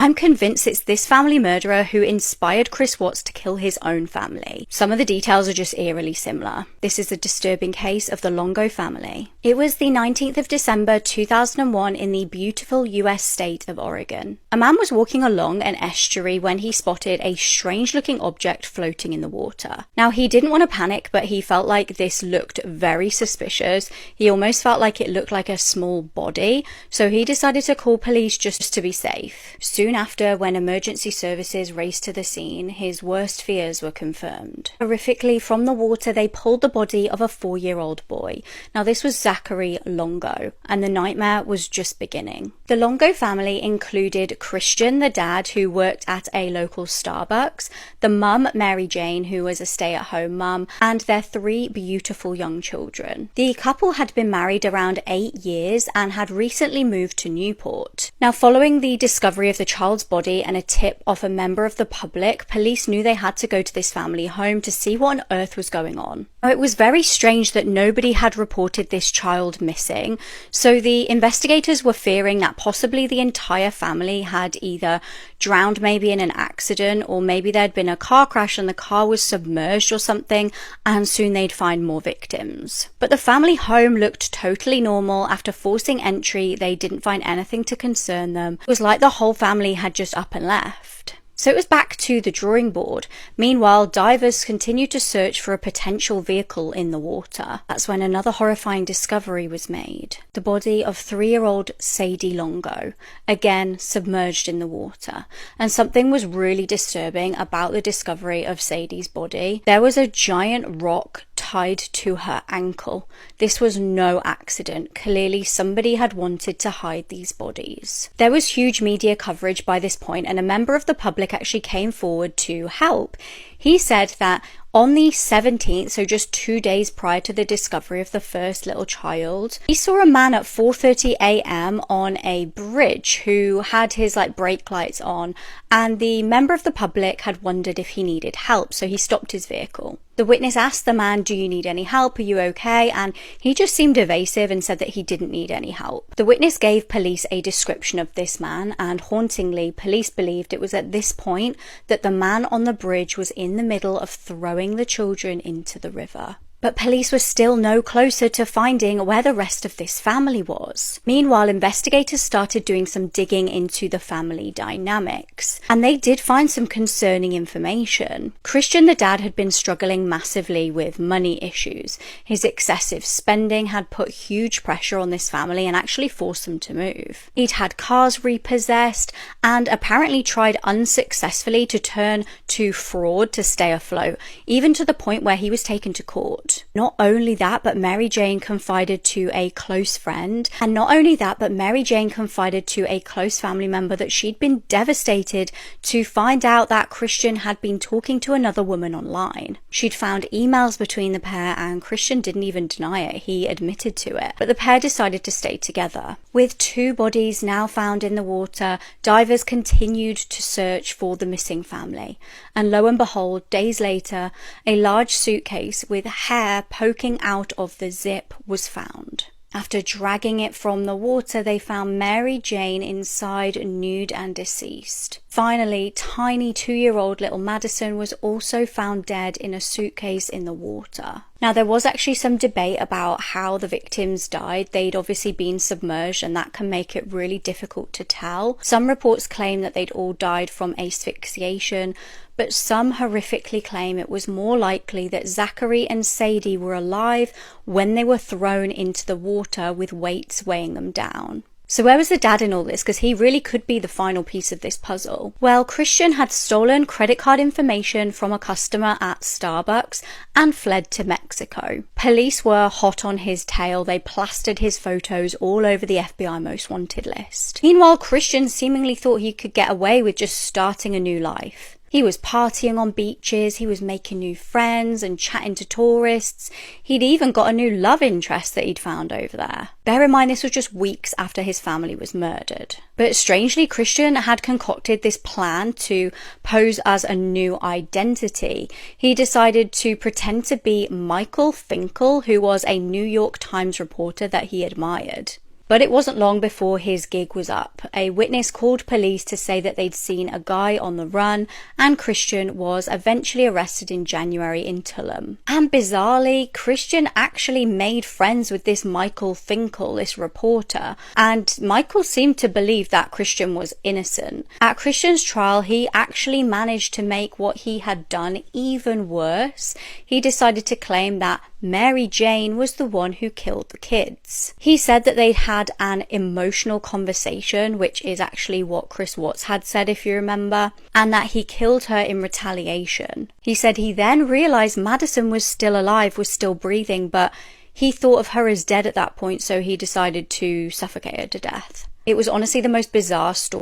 I'm convinced it's this family murderer who inspired Chris Watts to kill his own family. Some of the details are just eerily similar. This is a disturbing case of the Longo family. It was the 19th of December 2001 in the beautiful US state of Oregon. A man was walking along an estuary when he spotted a strange looking object floating in the water. Now, he didn't want to panic, but he felt like this looked very suspicious. He almost felt like it looked like a small body, so he decided to call police just to be safe. Soon after, when emergency services raced to the scene, his worst fears were confirmed. Horrifically, from the water, they pulled the body of a 4-year-old boy. Now, this was Zachary Longo, and the nightmare was just beginning. The Longo family included Christian, the dad, who worked at a local Starbucks, the mum, Mary Jane, who was a stay-at-home mum, and their 3 beautiful young children. The couple had been married around 8 years and had recently moved to Newport. Now, following the discovery of the child's body and a tip off a member of the public, police knew they had to go to this family home to see what on earth was going on. Now, it was very strange that nobody had reported this child missing, so the investigators were fearing that possibly the entire family had either drowned maybe in an accident, or maybe there'd been a car crash and the car was submerged or something, and soon they'd find more victims. But the family home looked totally normal. After forcing entry, they didn't find anything to concern them. It was like the whole family had just up and left. So it was back to the drawing board. Meanwhile, divers continued to search for a potential vehicle in the water. That's when another horrifying discovery was made. The body of 3-year-old Sadie Longo, again submerged in the water. And something was really disturbing about the discovery of Sadie's body. There was a giant rock tied to her ankle. This was no accident. Clearly somebody had wanted to hide these bodies. There was huge media coverage by this point, and a member of the public actually came forward to help. He said that on the 17th, so just 2 days prior to the discovery of the first little child, he saw a man at 4:30 a.m. on a bridge who had his brake lights on, and the member of the public had wondered if he needed help, so he stopped his vehicle. The witness asked the man, "Do you need any help? Are you okay?" And he just seemed evasive and said that he didn't need any help. The witness gave police a description of this man, and hauntingly, police believed it was at this point that the man on the bridge was in the middle of throwing the children into the river. But police were still no closer to finding where the rest of this family was. Meanwhile, investigators started doing some digging into the family dynamics, and they did find some concerning information. Christian, the dad, had been struggling massively with money issues. His excessive spending had put huge pressure on this family and actually forced them to move. He'd had cars repossessed and apparently tried unsuccessfully to turn to fraud to stay afloat, even to the point where he was taken to court. Not only that, but Mary Jane confided to a close friend, and not only that, but Mary Jane confided to a close family member that she'd been devastated to find out that Christian had been talking to another woman online. She'd found emails between the pair, and Christian didn't even deny it. He admitted to it. But the pair decided to stay together. With 2 bodies now found in the water, divers continued to search for the missing family. And lo and behold, days later, a large suitcase with hair poking out of the zip was found. After dragging it from the water, they found Mary Jane inside, nude and deceased. Finally, tiny 2-year-old little Madison was also found dead in a suitcase in the water. Now, there was actually some debate about how the victims died. They'd obviously been submerged, and that can make it really difficult to tell. Some reports claim that they'd all died from asphyxiation, but some horrifically claim it was more likely that Zachary and Sadie were alive when they were thrown into the water with weights weighing them down. So where was the dad in all this? Because he really could be the final piece of this puzzle. Well, Christian had stolen credit card information from a customer at Starbucks and fled to Mexico. Police were hot on his tail. They plastered his photos all over the FBI most wanted list. Meanwhile, Christian seemingly thought he could get away with just starting a new life. He was partying on beaches, he was making new friends and chatting to tourists. He'd even got a new love interest that he'd found over there. Bear in mind, this was just weeks after his family was murdered. But strangely, Christian had concocted this plan to pose as a new identity. He decided to pretend to be Michael Finkel, who was a New York Times reporter that he admired. But it wasn't long before his gig was up. A witness called police to say that they'd seen a guy on the run, and Christian was eventually arrested in January in Tulum. And bizarrely, Christian actually made friends with this Michael Finkel, this reporter, and Michael seemed to believe that Christian was innocent. At Christian's trial, he actually managed to make what he had done even worse. He decided to claim that Mary Jane was the one who killed the kids. He said that they'd had an emotional conversation, which is actually what Chris Watts had said, if you remember, and that he killed her in retaliation. He said he then realized Madison was still alive, was still breathing, but he thought of her as dead at that point, so he decided to suffocate her to death. It was honestly the most bizarre story